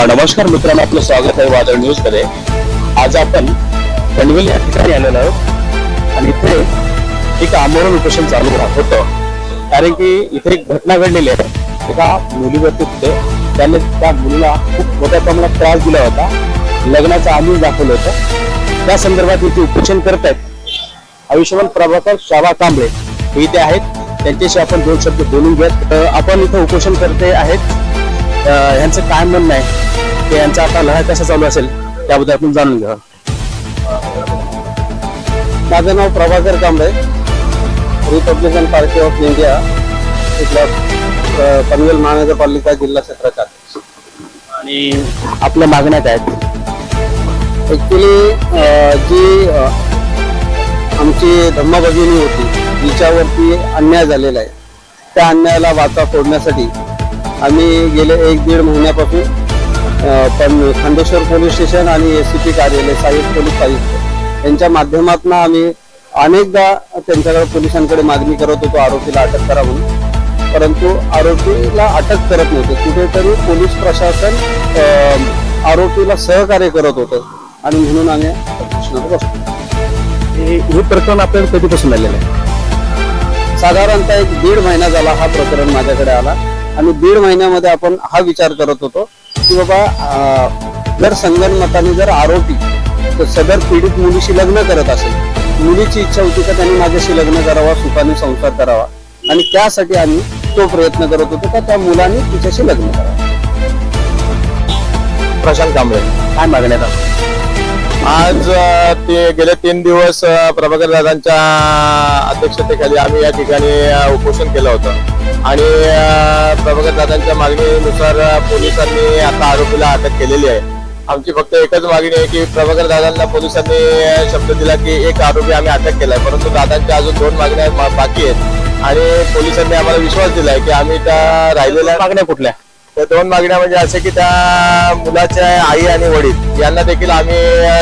नमस्कार मित्रांनो, आपलं स्वागत आहे वादळ न्यूज मध्ये। आज आपण पनवेल या ठिकाणी आलेलो आहोत आणि इथे एक आंदोलन उपोषण चालू होतं, कारण की इथे एक घटना घडलेली आहे। एका मुलीवरती त्याने त्या मुलीला खूप मोठ्या प्रमाणात त्रास दिला होता, लग्नाचा आमिष दाखवलं होतं। त्या संदर्भात इथे उपोषण करत आहेत आयुष्यमान प्रभाकर शाबा कांबळे हे इथे आहेत। त्यांच्याशी आपण दोन शब्द बोलून घेत। आपण इथे उपोषण करते आहेत, यांचं काय म्हणणं आहे की यांचा आता लढा कसा चालू असेल त्याबद्दल आपण जाणून घेऊ। माझं नाव Prabhakar Kamble, Republican Party of India इथला पनवेल महानगरपालिका जिल्हा क्षेत्राचे अध्यक्ष। आणि आपल्या मागण्या काय आहेत? ऍक्च्युली जी आमची धम्मा भगिनी होती जिच्यावरती अन्याय झालेला आहे, त्या अन्यायाला वाचा फोडण्यासाठी आम्ही गेले 1-1.5 महिन्यापासून खांदेश्वर पोलीस स्टेशन आणि एसीपी कार्यालय सहाय्यक पोलीस आयुक्त यांच्या माध्यमातून आम्ही अनेकदा त्यांच्याकडे पोलिसांकडे मागणी करत होतो आरोपीला अटक करा म्हणून, परंतु आरोपीला अटक करत नव्हते। कुठेतरी पोलीस प्रशासन आरोपीला सहकार्य करत होतं आणि म्हणून आम्ही प्रश्नावर बसलो। हे प्रकरण आपल्याला कधीपासून आलेलं आहे? साधारणतः 1-1.5 महिना झाला हा प्रकरण माझ्याकडे आला आणि 1.5 महिन्यामध्ये आपण हा विचार करत होतो की बाबा जर संगनमताने जर आरोपी तर सदर पीडित मुलीशी लग्न करत असेल, मुलीची इच्छा होती का त्यांनी माझ्याशी लग्न करावा, सुखाने संसार करावा, आणि त्यासाठी आम्ही तो प्रयत्न करत होतो का त्या मुलाने तिच्याशी लग्न करावं। प्रशांत कांबळे, काय मागण्यात आज ते गेले 3 दिवस प्रभाकर दादांच्या अध्यक्षतेखाली आम्ही या ठिकाणी उपोषण केलं होतं आणि प्रभाकर दादांच्या मागणीनुसार पोलिसांनी आता आरोपीला अटक केलेली आहे। आमची फक्त एकच मागणी आहे की प्रभाकर दादांना पोलिसांनी शब्द दिला की एक आरोपी आम्ही अटक केलाय, परंतु दादांच्या अजून 2 मागण्या बाकी आहेत आणि पोलिसांनी आम्हाला विश्वास दिलाय की आम्ही त्या राहिलेल्या मागण्या कुठल्या? त्या 2 मागण्या म्हणजे असे की त्या मुलाच्या आई आणि वडील यांना देखील आम्ही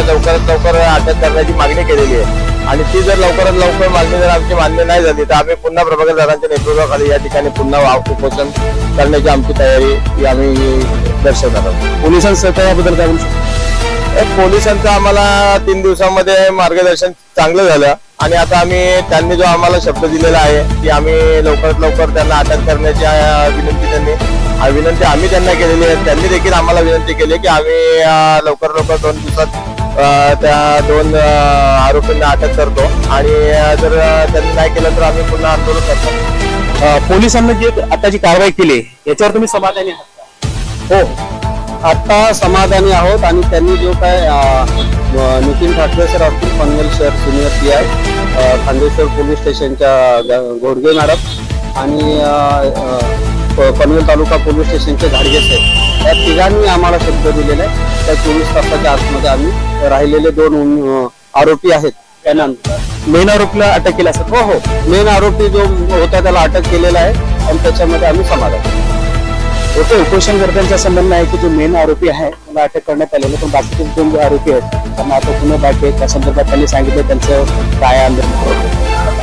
लवकरात लवकर अटक करण्याची मागणी केलेली आहे आणि ती जर लवकरात लवकर मागणी जर आमची मान्य नाही झाली तर आम्ही पुन्हा प्रभाकर दादांच्या नेतृत्वाखाली या ठिकाणी पुन्हा उपोषण करण्याची आमची तयारी आम्ही दर्शवणार आहोत। पोलिसांचं सहकार्याबद्दल काय बोलू शकतो? पोलिसांचं आम्हाला 3 दिवसांमध्ये मार्गदर्शन चांगलं झालं आणि आता आम्ही त्यांनी जो आम्हाला शब्द दिलेला आहे की आम्ही लवकरात लवकर त्यांना अटक करण्याची विनंती आम्ही त्यांना केलेली आहे। त्यांनी देखील आम्हाला विनंती केली की आम्ही लवकर 2 दिवसात त्या 2 आरोपींना अटक करतो आणि जर त्यांनी नाही केलं तर आम्ही पुन्हा आंदोलन करतो। पोलिसांनी जी आता जी कारवाई केली याच्यावर तुम्ही समाधानी आहात? हो, आता समाधानी आहोत आणि त्यांनी जो काय नितीन ठाकरे सर असतील पनवेल शहर सिनियर PI खांदेश्वर पोलीस स्टेशनच्या घोडगे मॅडम आणि पनवेल तालुका पोलीस स्टेशनचे घाडगे साहेब या तिघांनी आम्हाला शब्द दिलेला आहे। त्या 24 तासाच्या आतमध्ये आम्ही राहिलेले 2 आरोपी आहेत त्यांना मेन आरोपीला अटक केली असेल? हो, मेन आरोपी जो होता त्याला अटक केलेला आहे आणि त्याच्यामध्ये आम्ही समाधान होते। उपोषणकर्त्यांचा संबंध आहे की जो मेन आरोपी आहे त्याला अटक करण्यात आलेलं, पण बाकीचे 2 आरोपी आहेत त्यांना आता पुन्हा बाकी आहेत। त्या संदर्भात त्यांनी सांगितलं त्यांचं काय आंदोलन।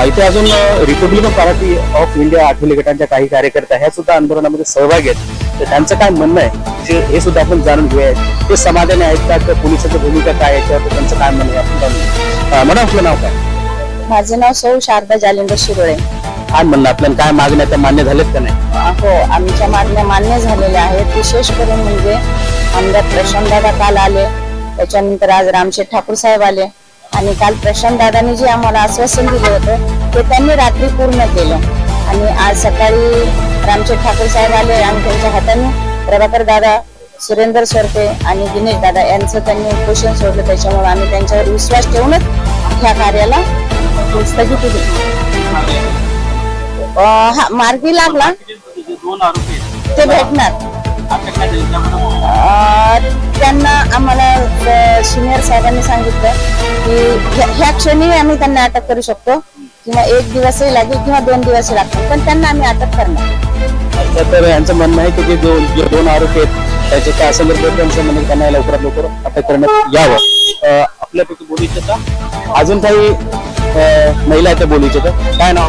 इथे अजून Republican Party of India Athawale गटांच्या काही कार्यकर्ते ह्या सुद्धा आंदोलनामध्ये सहभागी आहेत, तर त्यांचं काय म्हणणं आहे हे सुद्धा आपण जाणून घेऊया। ते समाधानी आहेत का, पोलिसांची भूमिका काय याच्यावर त्यांचं काय म्हणणं आहे आपण जाणून घेऊ। मॅडम, आपलं नाव काय? माझं नाव सौ शारदा जालिंदर शिरोळे। काय म्हणणं आपल्याला, काय मागण्या त्या मान्य झाल्यात का नाही? हो, आमच्या मागण्या मान्य झालेल्या आहेत। विशेष करून म्हणजे आमदार प्रशांत दादा काल आले, त्याच्यानंतर आज रामशेठ ठाकूर साहेब आले आणि काल प्रशांत दादांनी जे आम्हाला आश्वासन दिलं होतं ते त्यांनी रात्री पूर्ण केलं आणि आज सकाळी रामशेठ ठाकूर साहेब आले आणि त्यांच्या हाताने प्रभाकर दादा, सुरेंद्र सरते आणि दिनेश दादा यांचं त्यांनी उपोषण सोडलं। त्याच्यामुळे आम्ही त्यांच्यावर विश्वास ठेवूनच ह्या कार्याला स्थगिती दिली। हा, मार्गी लागला ते भेटणार। त्यांना आम्हाला सिनियर साहेबांनी सांगितलं की ह्या क्षणी आम्ही त्यांना अटक करू शकतो किंवा 1 दिवसही लागेल किंवा 2 दिवसही लागतील, पण त्यांना आम्ही अटक करणार। तर यांचं म्हणणं आहे की जे 2 आरोपी आहेत त्याचे काय संदर्भात त्यांचं म्हणणं त्यांना लवकरात लवकर अटक करण्यात यावं। आपल्यापैकी बोलू इच्छिता अजून काही महिला आहेत बोलू इच्छितात? काय नाव?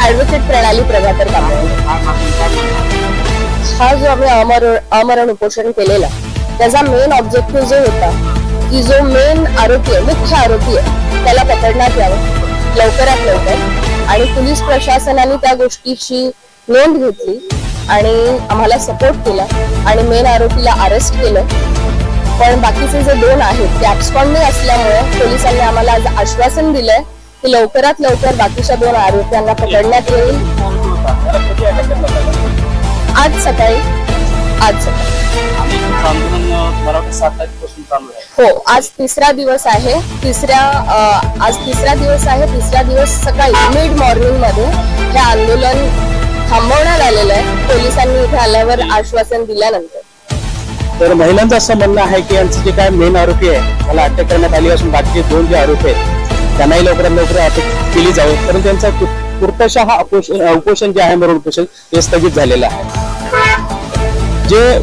ॲडव्होकेट प्रणाली प्रभाकर कांबळे। हा जो आम्ही आमरण उपोषण केलेला त्याचा मेन ऑब्जेक्टिव्ह जो होता की जो मेन आरोपी आहे, मुख्य आरोपी आहे, त्याला पकडण्यात यावं लवकरात लवकर आणि पोलीस प्रशासनाने त्या गोष्टीची नोंद घेतली आणि आम्हाला सपोर्ट केला आणि मेन आरोपीला अरेस्ट केलं. पण बाकीचे जे 2 आहेत ते ऍब्स्कॉन्डिंग असल्यामुळे पोलिसांनी आम्हाला आज आश्वासन दिलंय की लवकरात लवकर बाकीच्या 2 आरोपींना पकडण्यात येईल. आज सकाळी हो, आज तिसरा दिवस आहे. आज तिसरा दिवस सकाळी मिड मॉर्निंग मध्ये हे आंदोलन थांबवण्यात आलेलं आहे पोलिसांनी इथे आल्यावर आश्वासन दिल्यानंतर. तर महिलांचं असं म्हणणं आहे की यांचे जे काय मेन आरोपी आहे त्याला अटक करण्यात आली असून बाकीचे 2 जे आरोपी आहेत त्यांनाही लवकरात लवकर अटक केली जावी, परंतु त्यांचा पुरतशा हा उपोषण जे आहे मरण उपोषण ते स्थगित झालेलं आहे. जे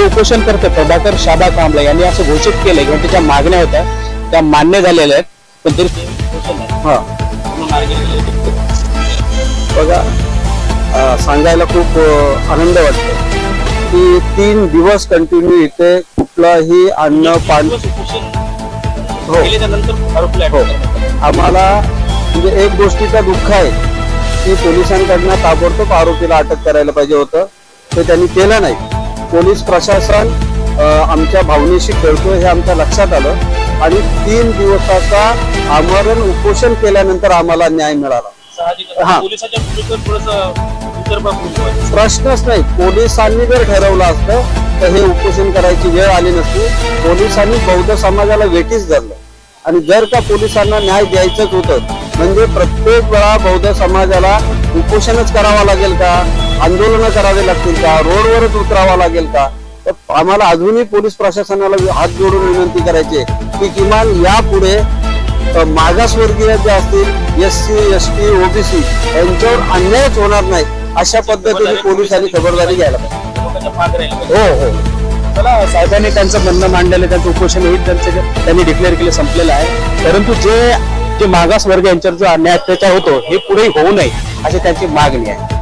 उपोषण करते प्रभाकर शाबा कांबळे यांनी असं घोषित केलं की त्याच्या मागण्या होत्या त्या मान्य झालेल्या आहेत, पण तरी बघा सांगायला खूप आनंद वाटतो की 3 दिवस कंटिन्यू इथे कुठलाही अन्न पाणी आम्हाला म्हणजे एक गोष्टीचा दुःख आहे की पोलिसांकडनं ताबडतोब आरोपीला अटक करायला पाहिजे होतं, ते त्यांनी केलं नाही. पोलीस प्रशासन आमच्या भावनेशी खेळतोय हे आमच्या लक्षात आलं आणि 3 दिवसाचा आमरण उपोषण केल्यानंतर आम्हाला न्याय मिळाला. हा, प्रश्नच नाही. पोलिसांनी जर ठरवलं असतं तर हे उपोषण करायची वेळ आली नसती. पोलिसांनी बौद्ध समाजाला वेठीस धरलं आणि जर का पोलिसांना न्याय द्यायचंच होतं म्हणजे प्रत्येक वेळा बौद्ध समाजाला उपोषणच करावं लागेल का, आंदोलनं करावे लागतील का, रोडवरच उतरावं लागेल का? तर आम्हाला अजूनही पोलीस प्रशासनाला हात जोडून विनंती करायची की किमान यापुढे मागासवर्गीय जे असतील SC ST OBC यांच्यावर अन्यायच होणार नाही अशा पद्धतीने पोलिसांनी खबरदारी घ्यायला पाहिजे. हो. चला, साहेबांनी त्यांचं म्हणणं मांडलेलं, त्यांचं उपोषण त्यांनी डिक्लेअर केलं, संपलेलं आहे. परंतु जे मागासवर्ग यांच्यावर जो अन्याय अत्याचार होतो हे पुढे होऊ नये अशी त्यांची मागणी आहे.